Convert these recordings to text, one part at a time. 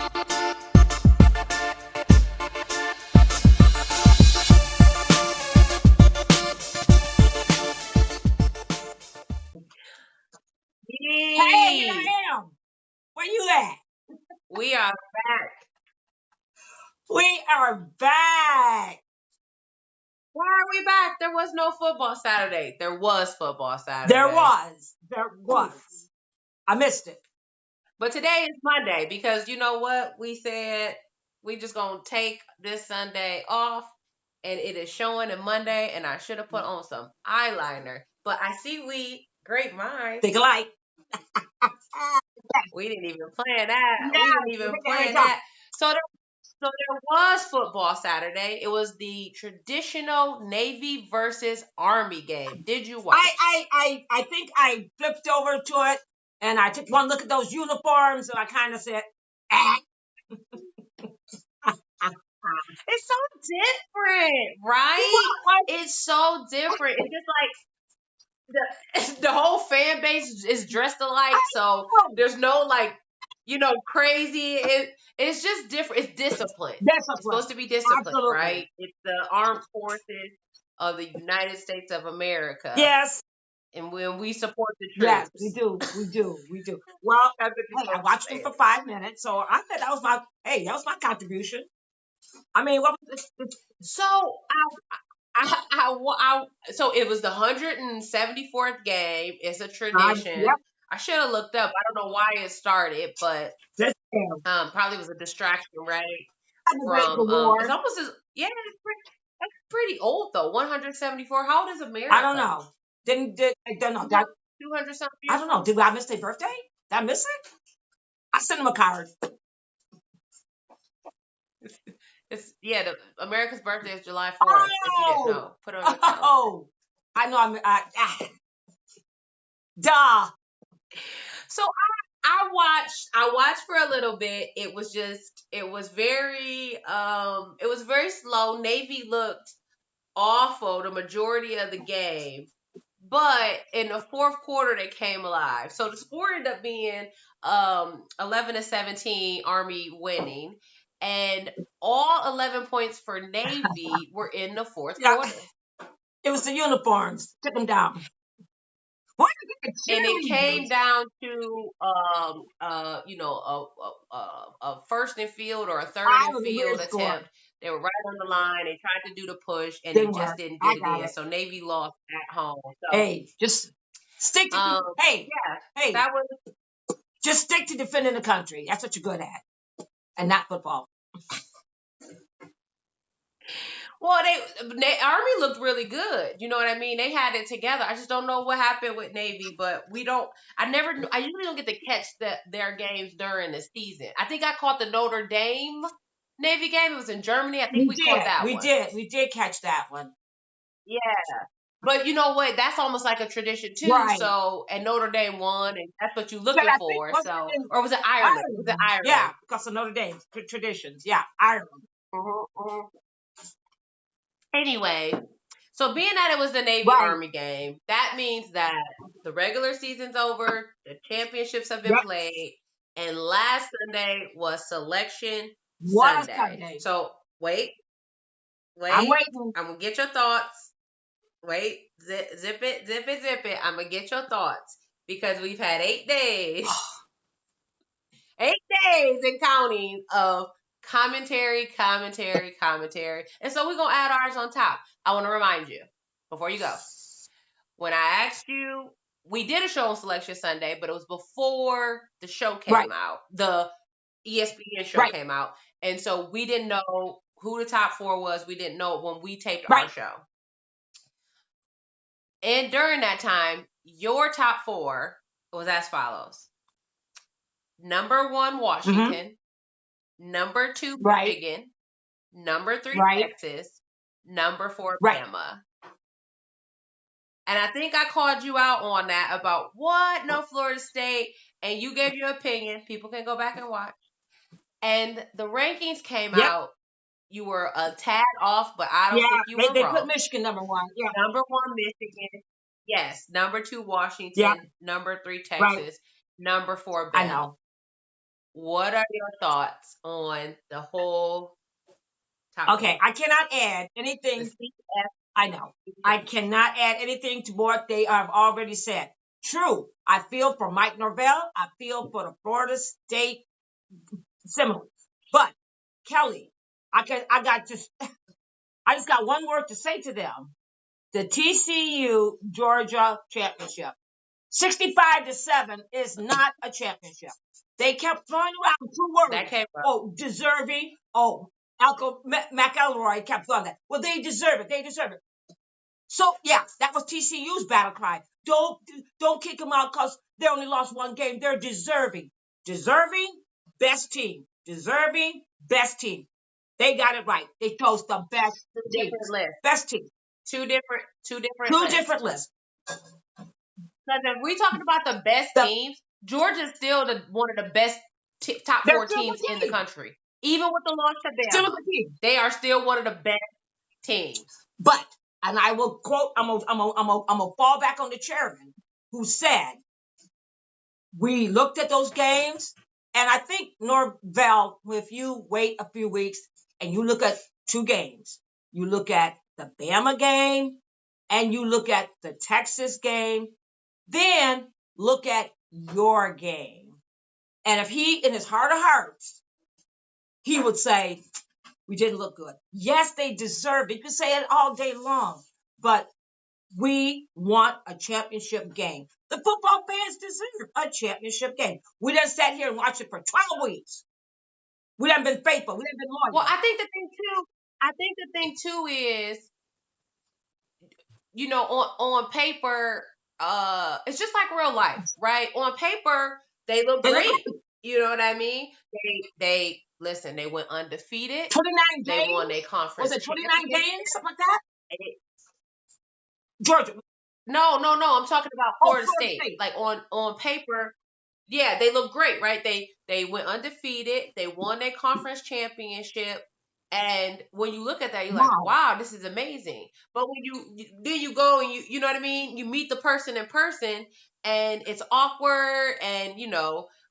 Hey, here Ghee. I am. Where you at? We are back. We are back. Why are we back? There was no football Saturday. There was football There Saturday. was. There was. I missed it. But today is Monday because you know what? We said we just gonna take this Sunday off and it is showing a Monday and I should have put on some eyeliner. But I see great minds. Think alike. We didn't even plan that. Yeah, We didn't even there you plan go. that. So there was football Saturday. It was the traditional Navy versus Army game. Did you watch? I think I flipped over to it and I took one look at those uniforms and I kind of said, ah. It's so different, right? It's so different. It's just like the whole fan base is dressed alike, so there's no like, crazy. It's just different. It's discipline. It's supposed to be discipline, Absolutely. right? It's the armed forces of the United States of America. Yes. And when we support the troops. Yes, we do. Well, That's what you're hey, I supposed to watched say. it for 5 minutes, so I said that was my contribution. I mean, what was it? So so it was the 174th game. It's a tradition. Yep. I should have looked up. I don't know why it started, but This probably was a distraction, right? From It's almost that's pretty old though. 174. How old is America? I don't know. I don't know. 200 something. I don't know. Did I miss their birthday? Did I miss it? I sent them a card. America's birthday is July 4th. If you didn't know, put it on your calendar. Oh, I know. Duh. So I watched for a little bit. It was very slow. Navy looked awful the majority of the game. But in the fourth quarter they came alive. So the score ended up being 11-17 Army winning. And all 11 points for Navy were in the fourth quarter. It was the uniforms. Took them down. And it came down to a first and field or a third and field attempt. They were right on the line. They tried to do the push, and they just didn't get it in. So Navy lost at home. So, hey, just stick to just stick to defending the country. That's what you're good at, and not football. Well, Army looked really good. You know what I mean? They had it together. I just don't know what happened with Navy, but I usually don't get to catch their games during the season. I think I caught the Notre Dame Navy game. It was in Germany. I think we caught that one. We did catch that one. Yeah. But you know what? That's almost like a tradition too. Right. So, and Notre Dame won, and that's what you're looking for. Or was it Ireland? Was it Ireland? Yeah, because of Notre Dame traditions. Yeah, Ireland. Anyway, so being that it was the Navy Army game, that means that the regular season's over, the championships have been played, and last Sunday was Selection Sunday. So wait. I'm waiting. I'm gonna get your thoughts. Wait, zip it. I'm gonna get your thoughts because we've had 8 days, 8 days and counting of commentary. And so we're going to add ours on top. I want to remind you, before you go, when I asked you, we did a show on Selection Sunday, but it was before the show came out. The ESPN show came out. And so we didn't know who the top 4 was. We didn't know when we taped our show. And during that time, your top 4 was as follows. Number 1, Washington. Number 2, Michigan. Number 3, Texas. Number 4, Bama. And I think I called you out on that about what? No, Florida State. And you gave your opinion. People can go back and watch. And the rankings came out. You were a tad off, but I don't think you were wrong. They put Michigan number 1. Yeah. Number 1, Michigan. Yes. Number 2, Washington. Number 3, Texas. Number 4, Bama. I know. what are your thoughts on the whole top Okay, 10? I cannot add The anything. CF. I know. I cannot add anything to what they have already said. True, I feel for Mike Norvell. I feel for the Florida State Seminoles. But Kelly, I just got one word to say to them. The TCU Georgia championship. 65-7 is not a championship. They kept throwing around two That words. came up. Oh, deserving. Oh, McElroy kept throwing that. Well, they deserve it. They deserve it. So yeah, that was TCU's battle cry. Don't kick them out because they only lost one game. They're deserving. Deserving best team. Deserving best team. They got it right. They chose the best Two different teams. lists. Best team. Two different Two lists. different lists. Because if we're talking about the best The, teams, Georgia's still one of the best top they're four still a teams in the good team. country. Even with the loss to Still a Bama, good team. they are still one of the best teams. But, and I will quote, I'm gonna fall back on the chairman who said, we looked at those games, and I think Norvell, if you wait a few weeks and you look at two games, you look at the Bama game and you look at the Texas game, then look at your game. And if he, in his heart of hearts, he would say, we didn't look good. Yes, they deserved it. You can say it all day long, but we want a championship game. The football fans deserve a championship game. We done sat here and watched it for 12 weeks. We done been faithful. We done been Well, loyal. I think the thing too is, on paper, it's just like real life, right? On paper, they look They look great. great. You know what I mean? They listen. They went undefeated. 29 They won their games? Was conference it 29 championship. games? Something like that? It- Georgia. No, no, no. I'm talking about Oh, Florida Florida State. State. Like on paper, yeah, they look great, right? They went undefeated. They won their conference championship. And when you look at that, you're like, Wow. wow, this is amazing. But when then you go and you know what I mean? You meet the person in person and it's awkward and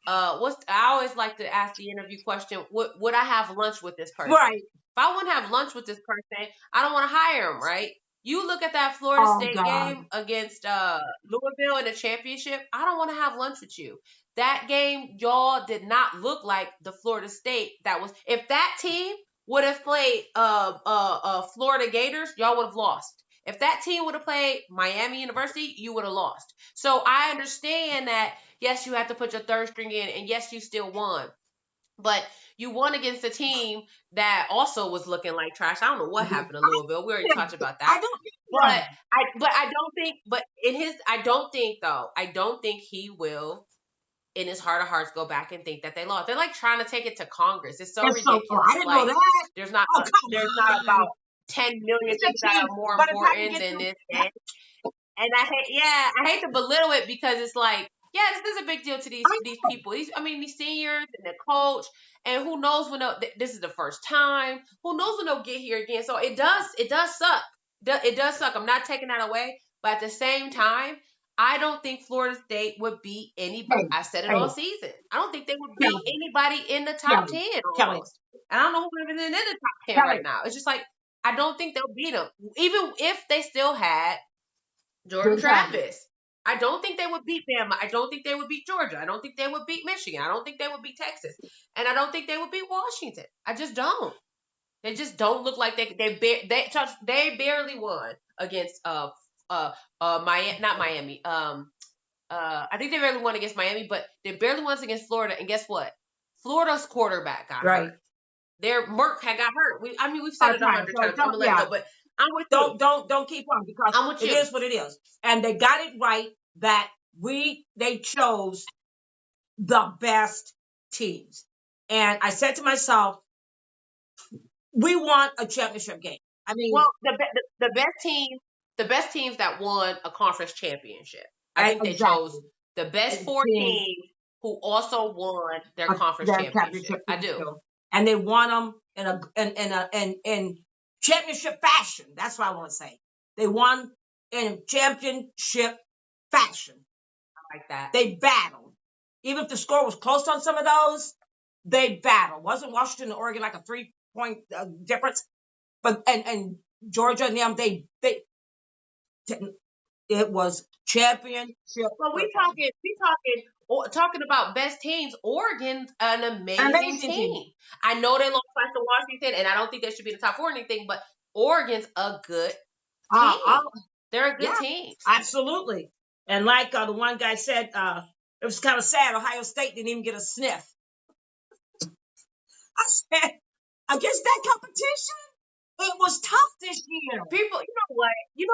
I always like to ask the interview question, would I have lunch with this person? Right. If I wouldn't have lunch with this person, I don't want to hire him, right? You look at that Florida Oh, State God. game against Louisville in the championship, I don't want to have lunch with you. That game, y'all did not look like the Florida State that was. If that team would have played Florida Gators, y'all would have lost. If that team would have played Miami University, you would have lost. So I understand that, yes, you have to put your third string in, and yes, you still won. But you won against a team that also was looking like trash. I don't know what happened to Louisville. We already talked about I that. don't But I don't think. But I don't think though. I don't think he will, in his heart of hearts, go back and think that they lost. They're like trying to take it to Congress. It's so It's so, ridiculous. I didn't know Like that. there's not Oh, come there's not on. about 10 million It's a things that team. are more By the time you important get than to, this. And I hate to belittle it because it's like, yeah, this is a big deal to these I know. people. These seniors and the coach, and who knows when this is the first time. Who knows when they'll get here again? So it does suck. It does suck. I'm not taking that away, but at the same time, I don't think Florida State would beat anybody. Hey, I said it hey, all season. I don't think they would beat Kelly, anybody in the top Kelly, 10 Kelly, almost. And I don't know who's even in the top 10 Kelly. right now. It's just like I don't think they'll beat them, even if they still had Jordan Jordan Travis. Travis. I don't think they would beat Bama. I don't think they would beat Georgia. I don't think they would beat Michigan. I don't think they would beat Texas. And I don't think they would beat Washington. I just don't. They just don't look like they barely won against Miami, not Miami. I think they barely won against Miami, but they barely won against Florida. And guess what? Florida's quarterback got Right. hurt. Their Merck had got hurt. We've said it 100 times. I'm gonna let it go, but I'm with you. Don't keep on because I'm with it you. is what it is. And they got it right that they chose the best teams. And I said to myself, we want a championship game. I mean, Well, the best teams that won a conference championship. I think they chose the best four teams who also won their conference championship. I do. And they won them in championship fashion. That's what I want to say. They won in championship fashion. I like that. They battled. Even if the score was close on some of those, they battled. Wasn't Washington and Oregon like a 3-point difference? But and Georgia and them, it was championship. Well, football. talking about best teams. Oregon's an amazing team. I know they lost twice to Washington, and I don't think they should be in the top 4 or anything, but Oregon's a good team. They're a good team. Absolutely. And like the one guy said, it was kind of sad. Ohio State didn't even get a sniff. I said, against that competition, it was tough this year. People, you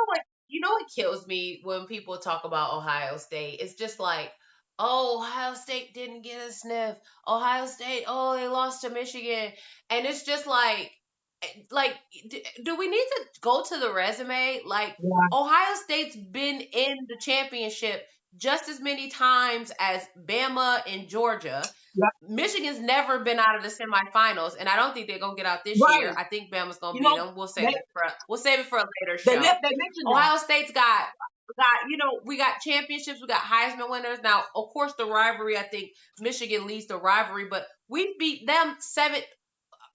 know what kills me when people talk about Ohio State? It's just like, oh, Ohio State didn't get a sniff. Ohio State, oh, they lost to Michigan. And it's just like, do we need to go to the resume? Like, Ohio State's been in the championship just as many times as Bama and Georgia. Michigan's never been out of the semifinals, and I don't think they're gonna get out this year. I think Bama's gonna beat them. We'll save it for a later show. Ohio State's got we got championships, we got Heisman winners. Now, of course, the rivalry. I think Michigan leads the rivalry, but we beat them 7.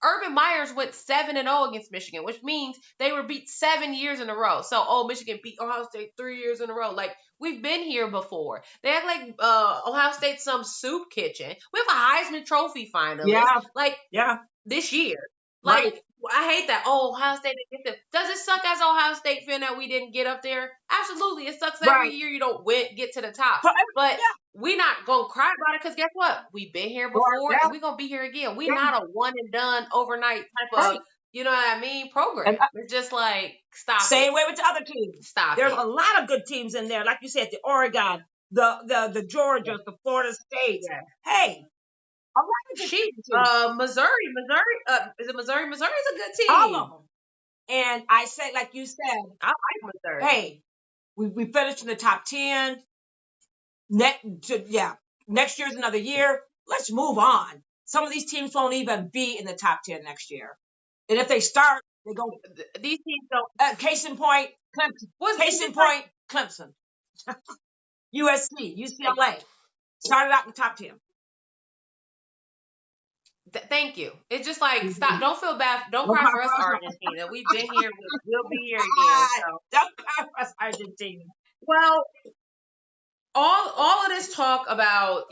Urban Meyers went 7-0 against Michigan, which means they were beat 7 years in a row. So, Michigan beat Ohio State 3 years in a row. Like, we've been here before. They act like Ohio State's some soup kitchen. We have a Heisman Trophy finalist. This year. Like, I hate that. Oh, Ohio State didn't get there. Does it suck as an Ohio State fan that we didn't get up there? Absolutely. It sucks every year you don't get to the top. But we're not going to cry about it because guess what? We've been here before and we're going to be here again. We're not a one and done overnight type of, you know what I mean, program. It's just like, stop Same way with the other teams. There's a lot of good teams in there. Like you said, the Oregon, the Georgias, the Florida States. Hey. Missouri. Is it Missouri? Missouri's a good team. All of them. And I say, like you said, I like Missouri. Hey, we finished in the top 10. Next year's another year. Let's move on. Some of these teams won't even be in the top 10 next year. And if they start, they go. These teams don't. Case in point, Clemson. USC, UCLA. Started out in the top 10. Thank you. It's just like, stop. Don't feel bad. Don't cry for us, Argentina. We've been here. We'll be here again. So. Don't cry for us, Argentina. Well, all of this talk about,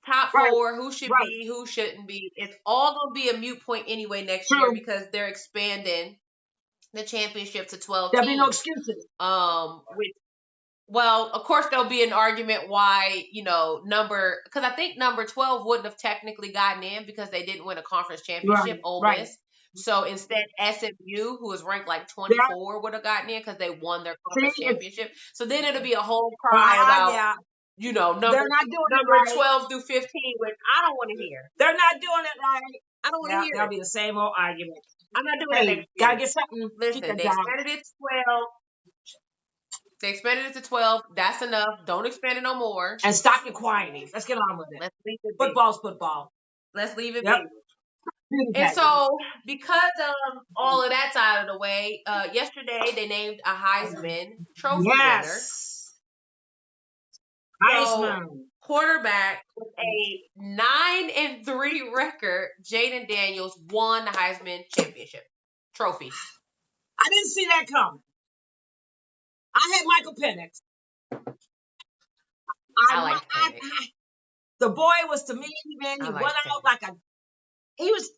top 4, who should be, who shouldn't be, it's all going to be a mute point anyway next year because they're expanding the championship to 12 There'll teams. be no excuses. Well, of course, there'll be an argument why, because I think number 12 wouldn't have technically gotten in because they didn't win a conference championship, Ole Miss. So instead, SMU, who was ranked like 24, would have gotten in because they won their conference championship. So then it'll be a whole cry about, number 12 through 15, which I don't want to hear. They're not doing it right. I don't want to hear That'll be the same old argument. I'm not doing it next year. Gotta get something. Listen, they expanded it to 12. They expanded it to 12. That's enough. Don't expand it no more. And stop your quieting. Let's get on with it. Let's leave it Football's football. Let's leave it be. And so, because of all of that's out of the way, yesterday they named a Heisman Trophy winner. Heisman. So, quarterback with a 9-3 record, Jaden Daniels won the Heisman Championship Trophy. I didn't see that coming. I had Michael Penix. I like Penix. The boy was, to me, man, he went out like he was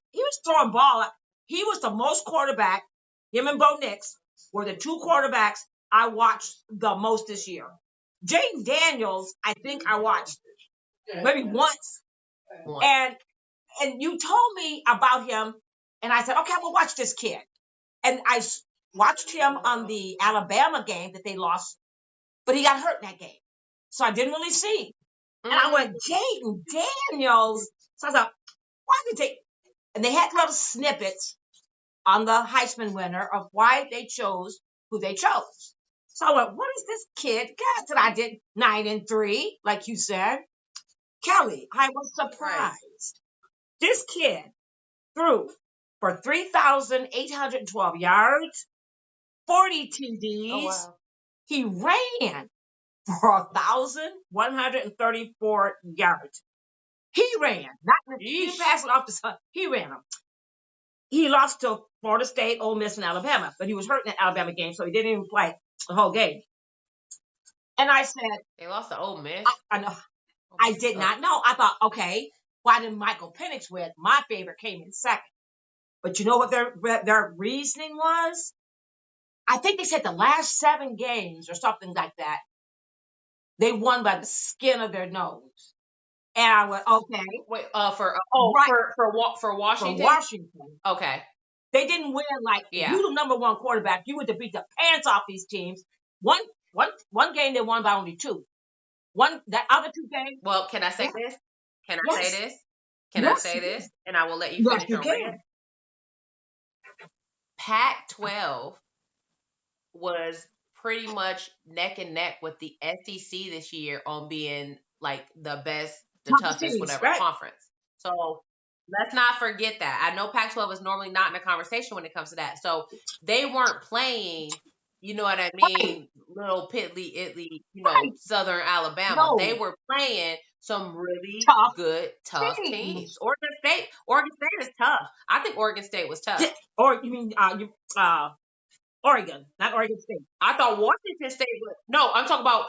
throwing ball. He was the most quarterback. Him and Bo Nix were the 2 quarterbacks I watched the most this year. Jaden Daniels, I think I watched maybe once. And you told me about him, and I said, okay, I'm going to watch this kid. And I watched him on the Alabama game that they lost, but he got hurt in that game. So I didn't really see. And I went, Jaden Daniels. So I thought, why did they? And they had little snippets on the Heisman winner of why they chose who they chose. So I went, what is this kid got that I did 9-3, like you said? Kelly, I was surprised. This kid threw for 3,812 yards, 40 TDs. Oh, wow. He ran for 1,134 yards. He ran. Not he didn't Yeesh. pass it off to son. He ran them. He lost to Florida State, Ole Miss, and Alabama, but he was hurt in the Alabama game, so he didn't even play the whole game. And I said, They lost to Ole Miss. I know. Ole I Miss did sucks. not know. I thought, okay, why didn't Michael Penix win? My favorite came in second. But you know what their reasoning was? I think they said the last 7 games or something like that, they won by the skin of their nose. And I went, okay, Wait, right for for Washington. Washington. Okay. They didn't win like if Yeah. you the number one quarterback, you would have beat the pants off these teams. One game they won by only 2. That other 2 games, Well, can I say yeah, this? Can I yes, say this? Can I yes, say you this? can. And I will let you Yes, finish you your rant. can. Pac-12 was pretty much neck and neck with the SEC this year on being like the best, the Toughest toughest, teams, whatever right? conference. So let's not forget that. I know Pac-12 is normally not in a conversation when it comes to that. So they weren't playing, you know what I Right, mean, little piddly Italy, right. Southern Alabama. No, They were playing some really tough good, tough teams. teams. Oregon State is tough. I think Oregon State was tough. Or you mean Oregon, not Oregon State. I thought Washington State was no. I'm talking about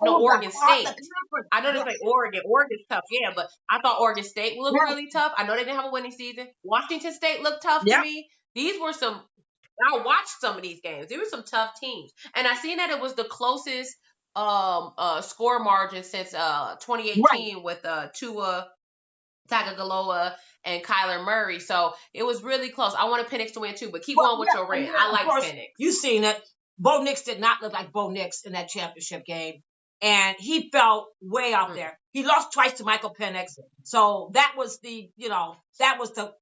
Oh, Oregon State. the conference. I know they Yes, play Oregon. Oregon's tough, yeah, but I thought Oregon State looked yes, really tough. I know they didn't have a winning season. Washington State looked tough to yep. me. These were some. I watched some of these games. There were some tough teams, and I seen that it was the closest score margin since Right. 2018 with Tua Tagovailoa and Kyler Murray. So it was really close. I wanted Penix to win too, but keep Well, going with yeah, your and rant. then I of like course Penix. you seen it. Bo Nix did not look like Bo Nix in that championship game, and he fell way out Mm. there. He lost twice to Michael Penix, so that was the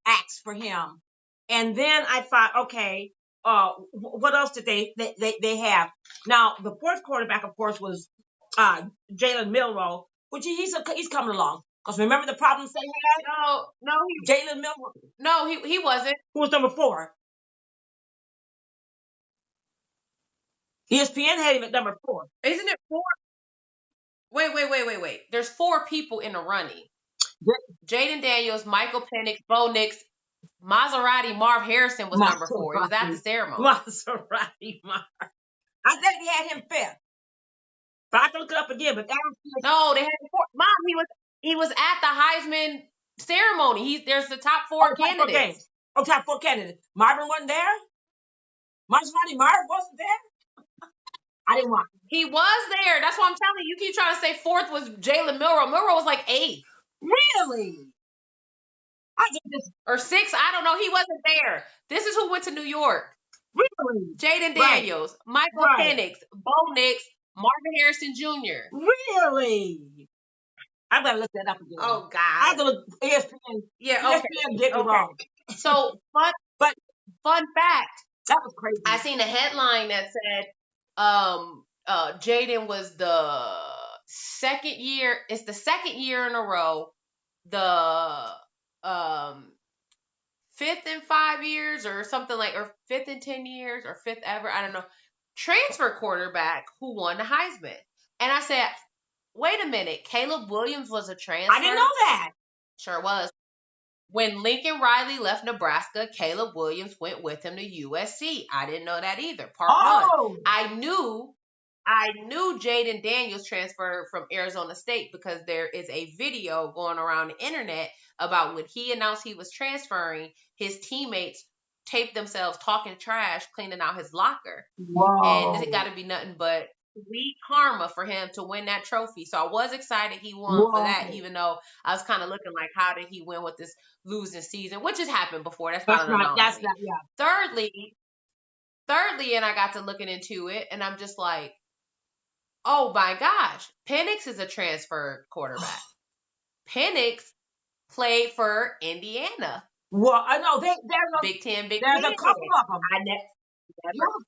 axe for him. And then I thought, okay, what else did they have? Now the fourth quarterback, of course, was Jalen Milroe, which he's coming along. Because remember the problems they had? Jalen Milroe, He wasn't. who was number 4. ESPN had him at number 4. Isn't it 4? Wait. There's 4 people in the running. Jaden Daniels, Michael Penix, Bo Nix, Maserati, Marv Harrison was number 4. It was at the ceremony. Maserati Marv. I think he had him 5th. But I have to look it up again. But no, they had 4. Mom, he was at the Heisman ceremony. There's the top 4 candidates. Top 4 candidates. Marvin wasn't there? Maserati Marv wasn't there? I didn't watch. He was there. That's what I'm telling you. You keep trying to say 4th was Jalen Milroe. Milroe was like 8th. Really? Or 6th. I don't know. He wasn't there. This is who went to New York. Really? Jaden Daniels, Michael Penix, Bo Nix, Marvin Harrison Jr. Really? I gotta look that up again. Oh God! I have to look ESPN. Yeah, okay. ESPN get me wrong. So fun fact. That was crazy. I seen a headline that said, Jaden was the second year. It's the second year in a row. The 5th in 5 years, or something like, or 5th in 10 years, or 5th ever. I don't know. Transfer quarterback who won the Heisman. And I said, wait a minute, Caleb Williams was a transfer? I didn't know that. Sure was. When Lincoln Riley left Nebraska, Caleb Williams went with him to USC. I didn't know that either. Part 1. I knew Jaden Daniels transferred from Arizona State because there is a video going around the internet about when he announced he was transferring, his teammates taped themselves talking trash, cleaning out his locker. Whoa. And it got to be nothing but sweet karma for him to win that trophy. So I was excited he won for that, even though I was kind of looking like, how did he win with this losing season, which has happened before. That's not an anomaly. Thirdly, and I got to looking into it, and I'm just like, oh my gosh, Penix is a transfer quarterback. Penix played for Indiana. Well, I know there's Big Ten. There's a couple of them. I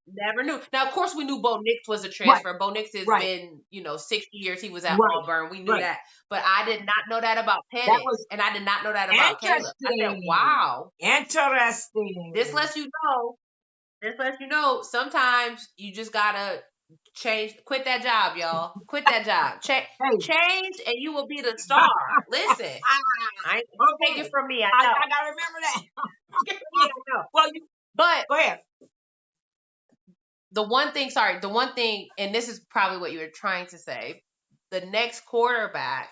never knew. Now, of course, we knew Bo Nix was a transfer. Right. Bo Nix has been, 60 years he was at Auburn. We knew that. But I did not know that about Penix. And I did not know that about Caleb. I said, wow. Interesting. This lets you know, sometimes you just got to Quit that job, y'all. Quit that job. Hey. Change, and you will be the star. Listen, I ain't take it Okay. from me. I I know. gotta remember that. Take it from me, I know. Well, But go ahead. the one thing, and this is probably what you were trying to say. The next quarterback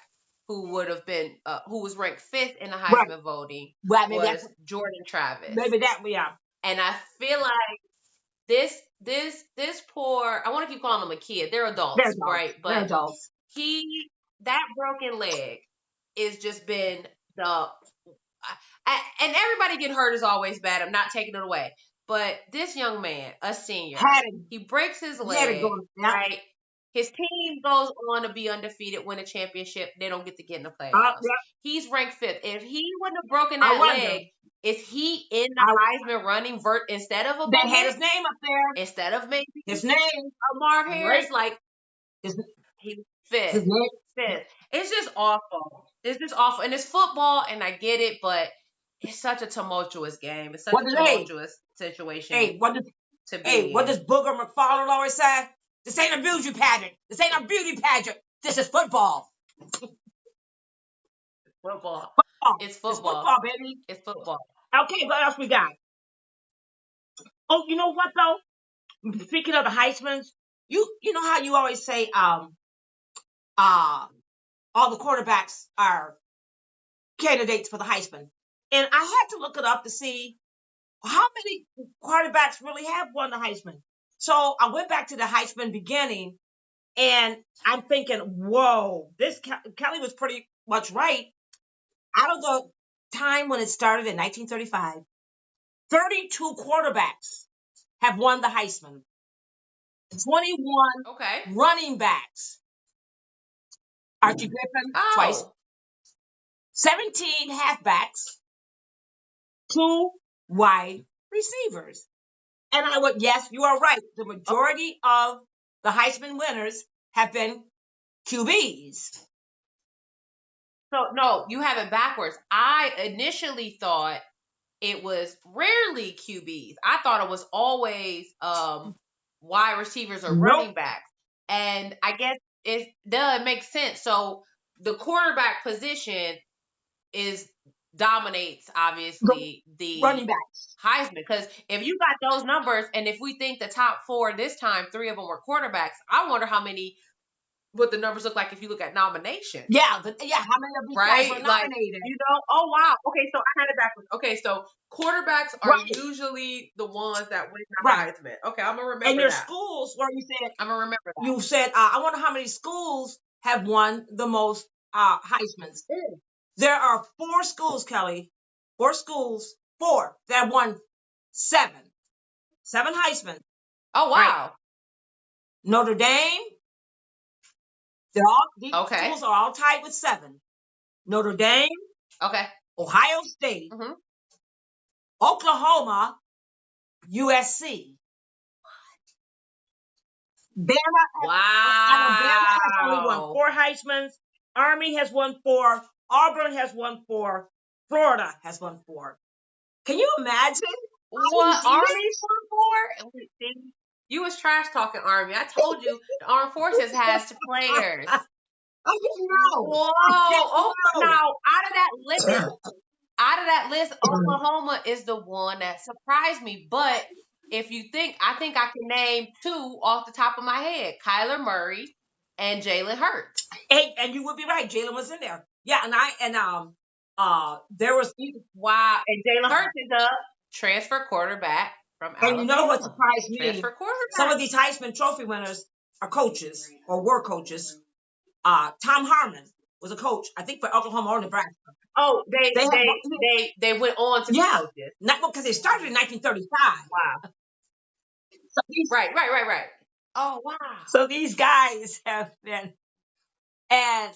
who would have been, who was ranked 5th in the Heisman voting, Well, maybe was Jordan Travis. maybe that yeah. And I feel like this poor, I want to keep calling them a kid. They're adults, right? But They're adults. that broken leg is just been and everybody getting hurt is always bad. I'm not taking it away. But this young man, a senior, he breaks his leg, right? His team goes on to be undefeated, win a championship. They don't get to get in the playoffs. He's ranked 5th. If he wouldn't have broken that leg, is he in the Heisman running instead of a They had his name up there. Instead of maybe his name, Mark Harris, like he was 5th. 5th. It's just awful. It's just awful. And it's football, and I get it, but it's such a tumultuous game. It's such a tumultuous situation what does Booger McFarland always say? This ain't a beauty pageant. This ain't a beauty pageant. This is football. Football. It's football. It's football, baby. It's football. Okay, what else we got? Oh, you know what though? Speaking of the Heismans, you know how you always say all the quarterbacks are candidates for the Heisman. And I had to look it up to see how many quarterbacks really have won the Heisman. So I went back to the Heisman beginning, and I'm thinking, whoa, this Kelly was pretty much right. Out of the time when it started in 1935, 32 quarterbacks have won the Heisman. 21 running backs. Archie Griffin twice. 17 halfbacks. 2 wide receivers. And I went, yes, you are right. The majority of the Heisman winners have been QBs. So, no, you have it backwards. I initially thought it was rarely QBs. I thought it was always wide receivers or running backs. And I guess it does make sense. So the quarterback position dominates, obviously, the running backs Heisman. Because if you got those numbers, and if we think the top 4 this time, 3 of them were quarterbacks, I wonder what the numbers look like if you look at nominations. Yeah, how many of these guys were nominated? Like, oh wow. Okay, so I had it backwards. Okay, so quarterbacks are usually the ones that win the Heisman. Okay, I'm gonna remember that. And your schools, where you said, I'm gonna remember that. You said, I wonder how many schools have won the most Heismans. There are 4 schools, Kelly. 4 schools. 4 that have won 7 Heisman. Oh wow. Right. Notre Dame. These schools are all tied with 7. Notre Dame. Okay. Ohio State. Mm-hmm. Oklahoma. USC. Alabama has only won 4 Heismans. Army has won 4. Auburn has won 4. Florida has won 4. Can you imagine? What? Army's won 4? You was trash talking Army. I told you the Armed Forces has players. I didn't know. Whoa! Now out of that list, Oklahoma is the one that surprised me. But if you think, I think I can name 2 off the top of my head: Kyler Murray and Jalen Hurts. And you would be right. Jalen was in there. Yeah, there was wow. And Jalen Hurts is a transfer quarterback from Alabama. And you know what surprised me? Transfer quarterback. Some of these Heisman Trophy winners are coaches or were coaches. Tom Harmon was a coach, I think, for Oklahoma or Nebraska. Oh, they went on to be coaches. Not because they started in 1935. Wow. So right. Oh wow. So these guys have been, and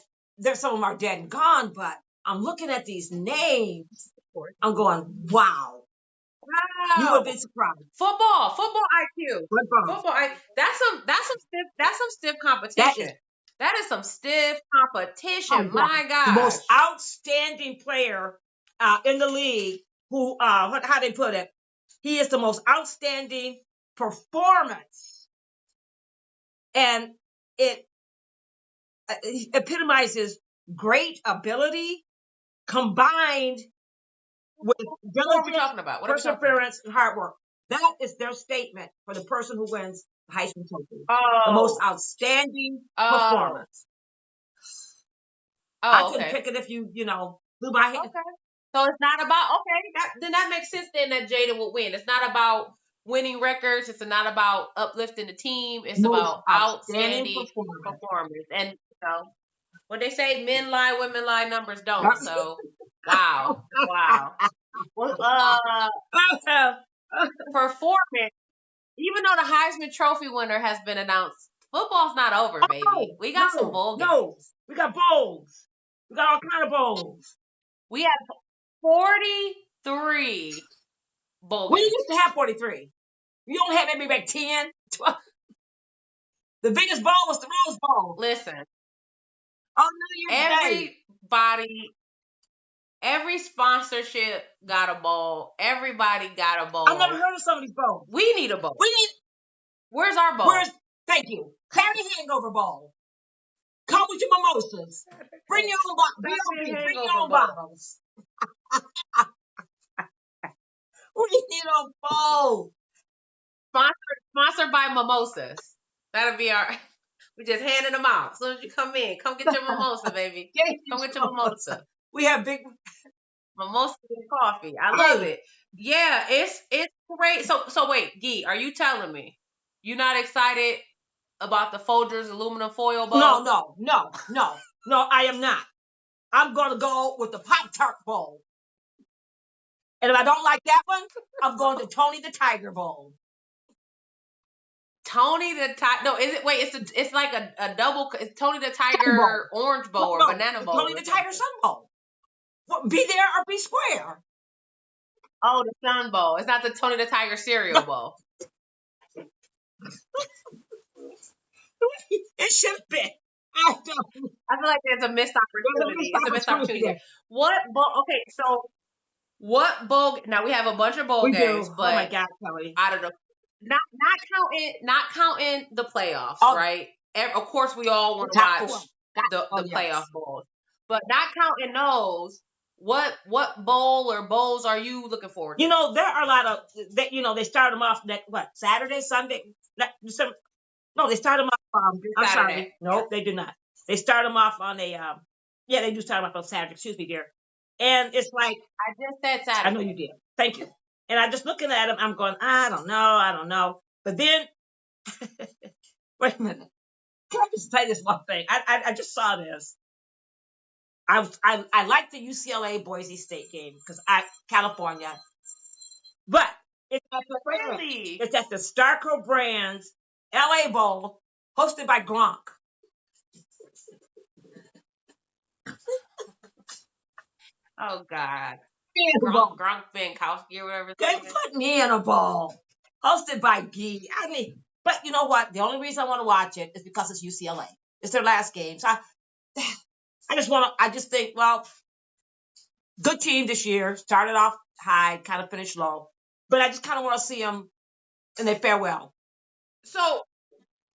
some of them are dead and gone, but I'm looking at these names. I'm going, wow. You would be surprised. Football IQ. Football IQ. That's some stiff competition. That is some stiff competition. Oh, my God. The most outstanding player in the league who, how they put it, he is the most outstanding performance And it epitomizes great ability combined with What are we diligence, talking about? What are we talking about? perseverance, and hard work. That is their statement for the person who wins the Heisman Trophy. The most Oh, outstanding oh, performance. I oh, couldn't okay. pick it if you blew my head. Okay. So it's not about then that makes sense then that Jada will win. It's not about winning records. It's not about uplifting the team. It's Most about outstanding outstanding performance. performance. And what they say, men lie, women lie, numbers don't. So wow, wow. Well, performance. Even though the Heisman Trophy winner has been announced, football's not over, baby. Oh, We got some no, bowl no. games. We got bowls. We got all kind of bowls. We have 43 bowl We games. used to have 43. You only had maybe like 10, 12. The biggest bowl was the Rose Bowl. Listen, On New Year's Day. every sponsorship got a bowl. Everybody got a bowl. I've never heard of some of these bowls. We need a bowl. We need. Where's our bowl? Thank you. Saturday Hangover Bowl. Come with your mimosas. Bring your own bottles. Bring your own bottles. We need a bowl. Sponsored by mimosas. That'll be our. We just handing them out. As soon as you come in, come get your mimosa, baby. Come get your mimosa. We have big mimosa and coffee. I love it. Yeah, it's great. So wait, Ghee, are you telling me you're not excited about the Folgers aluminum foil bowl? No, I am not. I'm gonna go with the Pop-Tart bowl. And if I don't like that one, I'm going to Tony the Tiger bowl. Tony the Tiger. No, is it? Wait, it's like a double. It's Tony the Tiger orange bowl or banana bowl. Tony the Tiger Sun bowl. Be there or be square. Oh, the Sun bowl. It's not the Tony the Tiger cereal bowl. It should be. I feel like there's a missed opportunity. It's a missed opportunity. What bowl? Okay, so what bowl? Now we have a bunch of bowl games, but oh my God, Kelly. Out of the not counting the playoffs, right? Of course, we all want to watch the playoff bowls, but not counting those. What bowl or bowls are you looking forward to? There are a lot of they start them off Saturday, Sunday, December. No, they start them off. I'm sorry. Nope, they do not. They start them off on a. Yeah, they do start them off on Saturday. Excuse me, dear. And it's like I just said Saturday. I know you did. Thank you. And I'm just looking at them. I'm going. I don't know. But then, wait a minute. Can I just say this one thing? I just saw this. I like the UCLA Boise State game because California, but it's at the Starco Brands LA Bowl hosted by Gronk. Oh God, Gronk Binkowski or whatever. They put me in a bowl hosted by Ghee. I mean, but you know what? The only reason I want to watch it is because it's UCLA. It's their last game, so I just think, well, good team this year. Started off high, kind of finished low. But I just kind of want to see them in their farewell. So,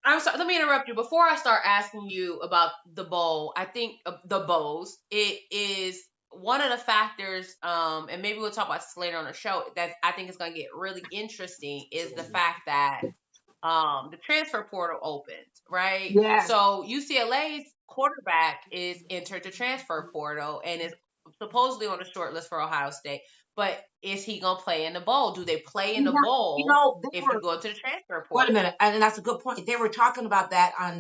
I'm sorry, let me interrupt you. Before I start asking you about the bowl, I think the bowls, it is one of the factors, and maybe we'll talk about this later on the show, that I think is going to get really interesting is the fact that the transfer portal opened, right? Yeah. So UCLA's quarterback is entered the transfer portal and is supposedly on the short list for Ohio State. But is he gonna play in the bowl? Do they play in the bowl if you go to the transfer portal? Wait a minute, and that's a good point. They were talking about that on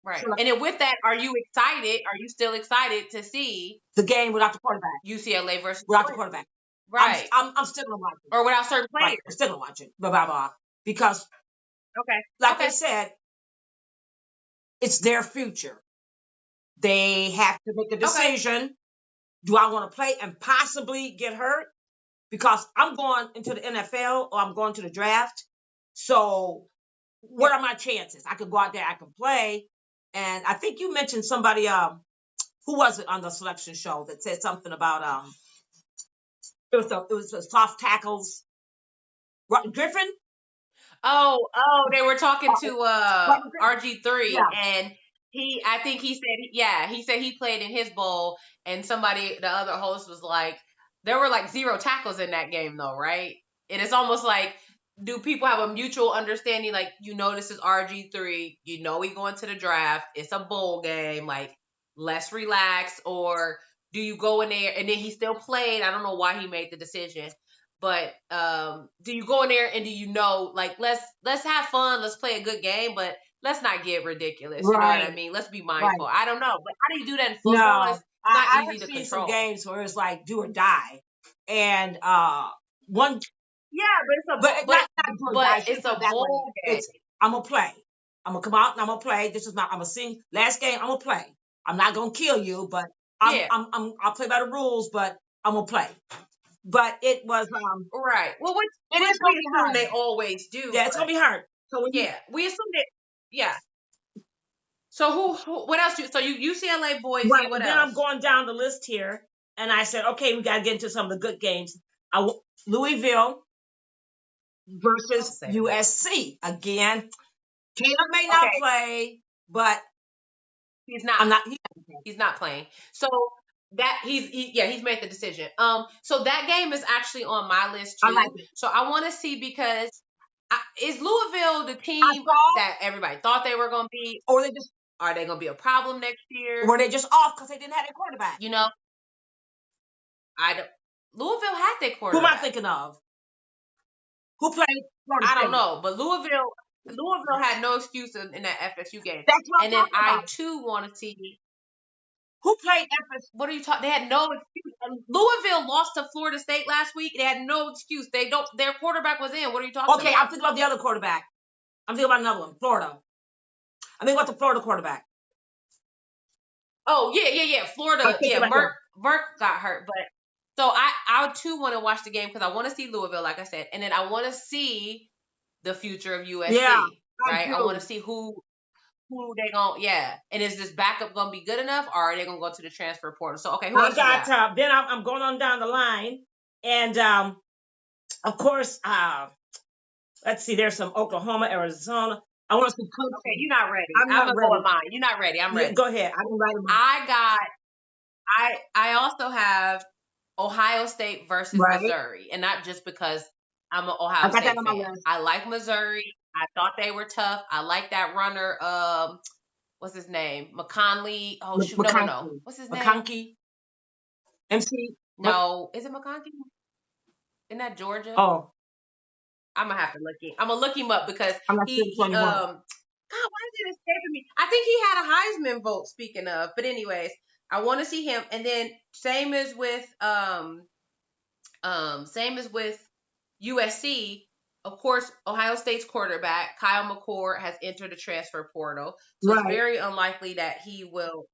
right. And then with that, are you excited? Are you still excited to see the game without the quarterback? UCLA versus without the quarterback. Right. I'm still gonna watch it. Or without certain players. Right. I'm still gonna watch it. Blah. Because like I said, it's their future. They have to make a decision. Do I want to play and possibly get hurt? Because I'm going into the NFL or I'm going to the draft. So what are my chances? I could go out there, I can play. And I think you mentioned somebody, who was it on the selection show that said something about it was a soft tackles. Griffin? They were talking to RG3, Yeah, and I think he said, yeah, he said he played in his bowl, and the other host was like, there were like 0 tackles in that game though, right? And it's almost like, do people have a mutual understanding? Like, this is RG3, we going to the draft, it's a bowl game, like, let's relax, or do you go in there and then he still played? I don't know why he made the decision. But do you go in there and do like, let's have fun, let's play a good game, but let's not get ridiculous. You know what I right, mean? Let's be right. mindful. I don't know, but how do you do that in football? No, It's not I easy have to seen some control. games where it's like do or die, and one, Yeah, but it's not do or but die. I shouldn't it's put it a that way. bowl game. It's I'm gonna play. I'm gonna come out and I'm gonna play. This is not. I'm gonna sing. Last game, I'm gonna play. I'm not gonna kill you, but Yeah, I'll play by the rules, but I'm gonna play. But it was right. Well, it which is gonna we be assume hard. they always do, Yeah, it's gonna but be hard. So when you yeah, we assume that. Yeah. So what else? So you UCLA, Boise. right, What then I'm else? going down the list here, and I said, okay, we gotta get into some of the good games. Louisville Don't versus say that. USC again. Caleb may not Okay, play, but he's not. I'm not. He's not playing. So that he's made the decision. So that game is actually on my list I like too. it. So I want to see, because is Louisville the I team saw, that everybody thought they were going to be? or they just Are they going to be a problem next year? were they just off because they didn't have a quarterback. You know, I don't. Louisville had their Who am I quarterback. thinking of? Who played Florida I don't State? know, but Louisville had no excuse in that FSU game. That's what I'm And then talking I about. too want to see. Who played FSU? What are you talking? They had no excuse. And Louisville lost to Florida State last week. They had no excuse. They don't. Their quarterback was in. What are you talking Okay, about? I'm thinking about the other quarterback. I'm thinking about another one, Florida. I'm thinking about the Florida quarterback. Oh yeah. I'm Florida, thinking yeah. about him. Merck got hurt, but so I too want to watch the game, because I want to see Louisville, like I said, and then I want to see the future of Yeah, USC. I Right? I want do. to see who they gonna, yeah. And is this backup gonna be good enough, or are they gonna go to the transfer portal? So okay, who I else you got got? then I'm going on down the line, and of course, let's see. There's some Oklahoma, Arizona. I want to see Okay, Clemson. you're not ready. I'm I'm not gonna go with ready. mine. You're not ready. I'm Yeah, ready. go ahead. I can write them. I got I also have Ohio State versus Right. Missouri, and not just because I'm an I Ohio got that State on my fan. list. I like Missouri. I thought they were tough. I like that runner. What's his name? McConley. Oh shoot, no. McConkey. What's his name? McConkey. MC. No, is it McConkey? Isn't that Georgia? Oh, I'm gonna have to look him. I'm gonna look him up, because I'm not sure which he one you want. God, why is it escaping me? I think he had a Heisman vote, speaking of. But anyways, I want to see him. And then same as with USC. Of course, Ohio State's quarterback Kyle McCord has entered the transfer portal, so it's Right. very unlikely that he will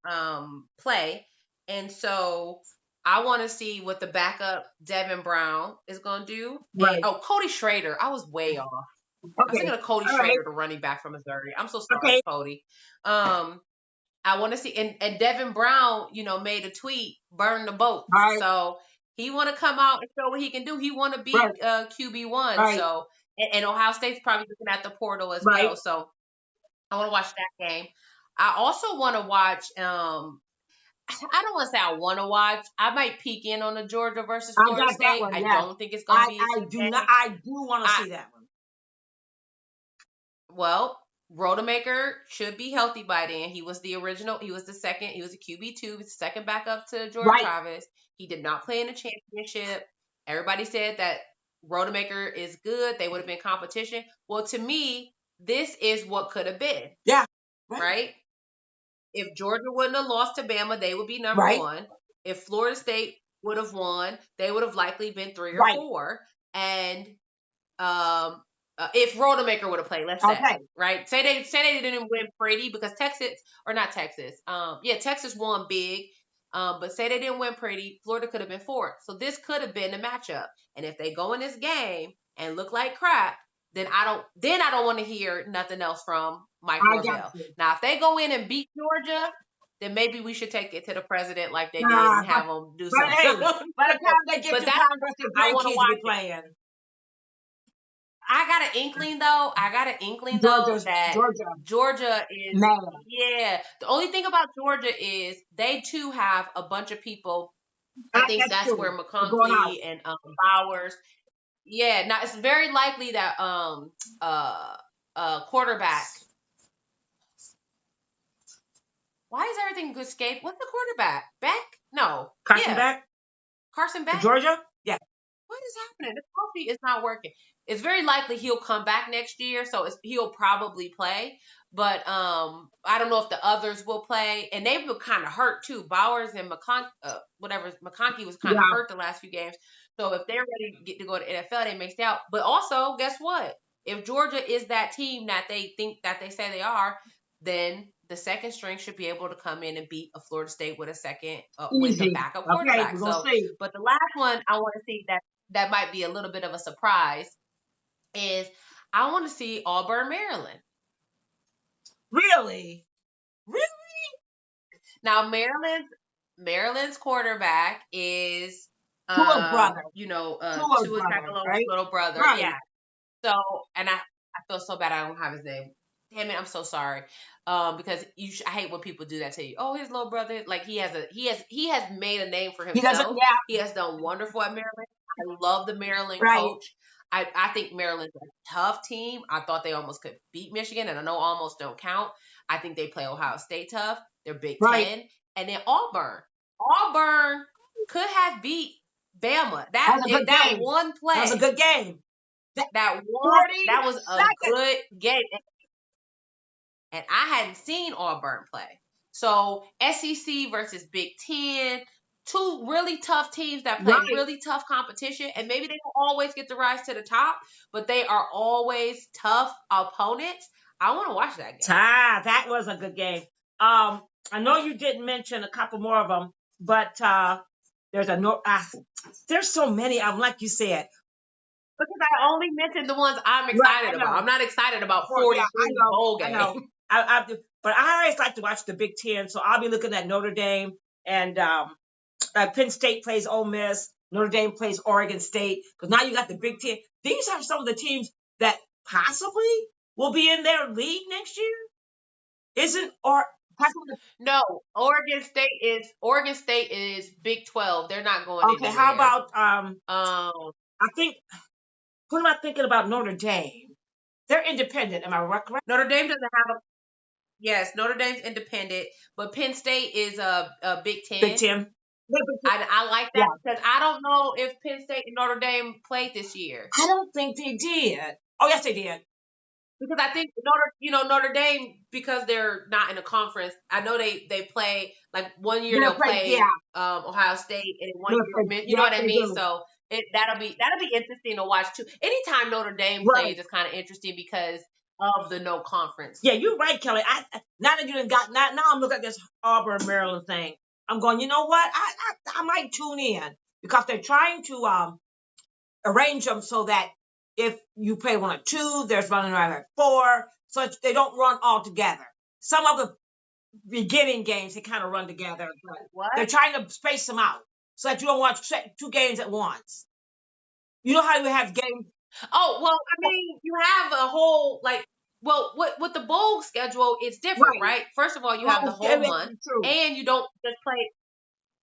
play. And so I want to see what the backup Devin Brown is going to do. And Right. Cody Schrader, I was way off. I was Okay. thinking of Cody All right. Schrader, the running back from Missouri. I'm so sorry, Okay. Cody. I want to see, and Devin Brown, made a tweet, burn the boat. All right. So he want to come out and show what he can do. He want to be Right. QB1. Right. So, and Ohio State's probably looking at the portal as Right. well. So I want to watch that game. I also want to watch. I don't want to say I want to watch. I might peek in on the Georgia versus I Florida got that State. one. I Yes. don't think it's gonna be a I good do game. not. I do want to I see that one. Well, Rodemaker should be healthy by then. He was the original. He was the second. He was a QB2. He was the second backup to Jordan Right. Travis. He did not play in the championship. Everybody said that Rodemaker is good. They would have been competition. Well, to me, this is what could have been. Yeah. Right? If Georgia wouldn't have lost to Bama, they would be number Right. one. If Florida State would have won, they would have likely been 3 or Right. 4. And if Rodemaker would have played, let's say, Okay. right? Say they didn't win pretty, because Texas won big. But say they didn't win pretty, Florida could have been 4th. So this could have been the matchup. And if they go in this game and look like crap, then I don't want to hear nothing else from Mike I Norvell. got you. Now, if they go in and beat Georgia, then maybe we should take it to the president like they did Nah, and have them do but hey, something. by the time they get But to that's Congress, the I want to grandkids will watch be it. playing. I got an inkling though. I got an inkling though that Georgia, Georgia is, man. yeah. The only thing about Georgia is they too have a bunch of people. I think That's that's true. where They're going out. McConkey and Bowers. Yeah, now it's very likely that uh quarterback. Why is everything good escape? What's the quarterback? Beck? No. Carson Yeah, back Carson for Beck. Georgia. Yeah, What is happening? This coffee is not working. It's very likely he'll come back next year, so he'll probably play. But I don't know if the others will play, and they were kind of hurt too. Bowers and McConkey was kind of yeah. hurt the last few games. So if they're ready to get to go to NFL, they may stay out. But also, guess what? If Georgia is that team that they think that they say they are, then the second string should be able to come in and beat a Florida State with a second with a Easy. backup Okay, quarterback. we're gonna So, see. but the last one I want to see that might be a little bit of a surprise is I want to see Auburn, Maryland. Really, really. Now Maryland's quarterback is Tua's brother. Tua's Tua brother, Tagovailoa's right? little brother. Right. Yeah. So and I feel so bad I don't have his name. Damn it, I'm so sorry. Because I hate when people do that to you. Oh, his little brother, like he has made a name for He doesn't. himself. Yeah. He has done wonderful at Maryland. I love the Maryland Right. coach. I think Maryland's a tough team. I thought they almost could beat Michigan, and I know almost don't count. I think they play Ohio State tough. They're Big Right. Ten, and then Auburn. Auburn could have beat Bama. That was a good That game. one play. That was a good game. That 40 was a seconds. good game. And I hadn't seen Auburn play. So SEC versus Big Ten, two really tough teams that play Right. really tough competition. And maybe they don't always get to rise to the top, but they are always tough opponents. I want to watch that game. That was a good game. I know you didn't mention a couple more of them, but there's so many of them, like you said. Because I only mentioned the ones I'm excited about. I'm not excited about 43 bowl games. I know. But I always like to watch the Big Ten, so I'll be looking at Notre Dame and Penn State plays Ole Miss. Notre Dame plays Oregon State. Because now you got the Big Ten. These are some of the teams that possibly will be in their league next year. No, Oregon State is Big 12. They're not going okay, anywhere. how about I think what am I thinking about Notre Dame? They're independent, am I correct? Notre Dame doesn't have yes, Notre Dame's independent, but Penn State is a Big Ten. Big Ten. I like that because I don't know if Penn State and Notre Dame played this year. I don't think they did. Oh yes, they did. Because I think Notre Dame, because they're not in a conference. I know they play like one year they'll play Ohio State and one year you know what I mean. So that'll be interesting to watch too. Anytime Notre Dame plays, it's kind of interesting because of the no conference. Yeah, you're right, Kelly. Now that you done got now I'm looking at this Auburn Maryland thing. I'm going, you know what? I might tune in because they're trying to arrange them so that if you play one at 2, there's running around at 4, so they don't run all together. Some of the beginning games they kind of run together. But they're trying to space them out so that you don't watch 2 games at once. You know how you have games? Oh well, I mean, you have a whole with the bowl schedule, it's different, right? First of all, you have the whole month, and you don't just play.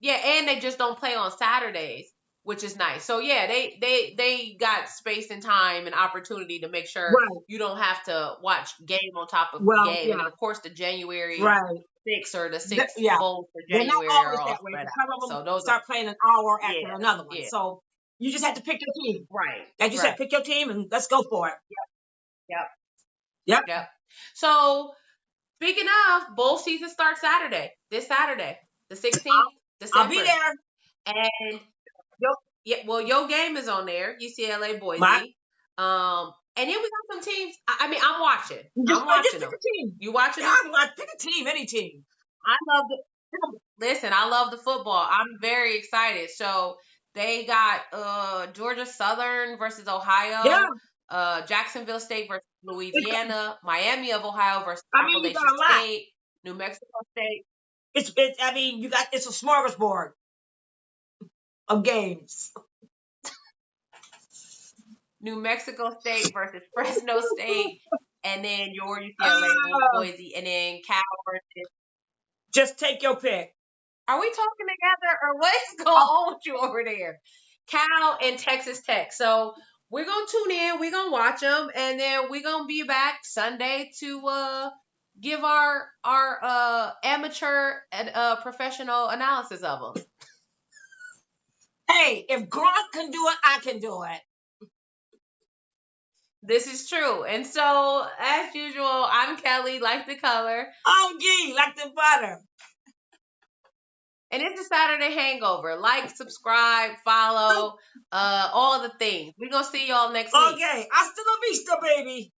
Yeah, and they just don't play on Saturdays, which is nice. So yeah, they got space and time and opportunity to make sure you don't have to watch game on top of game. Yeah. And then of course the January 6th or the 6th bowl for January are all spread out. So those start playing an hour after another one. Yeah. So you just have to pick your team. Right. Like you said, pick your team and let's go for it. Yep. So speaking of, bowl season starts this Saturday, the 16th. December. I'll be there. And your game is on there, UCLA Boise. And then we got some teams. I mean, I'm watching. I'm watching them. You watching them? Pick a team, any team. I love the football. I'm very excited. So they got Georgia Southern versus Ohio. Yeah. Jacksonville State versus Louisiana. Miami of Ohio versus Appalachian State. New Mexico State. It's a smorgasbord of games. New Mexico State versus Fresno State, and then your UCLA, Boise, and then Cal versus. Just take your pick. Are we talking together or what's going on with you over there? Cal and Texas Tech. So we're gonna tune in. We're gonna watch them, and then we're gonna be back Sunday to give our amateur and professional analysis of them. Hey, if Gronk can do it, I can do it. This is true. And so, as usual, I'm Kelly, like the color. I'm Ghee, like the butter. And it's a Saturday hangover. Like, subscribe, follow, all the things. We're going to see y'all next week. Okay, hasta la vista, baby.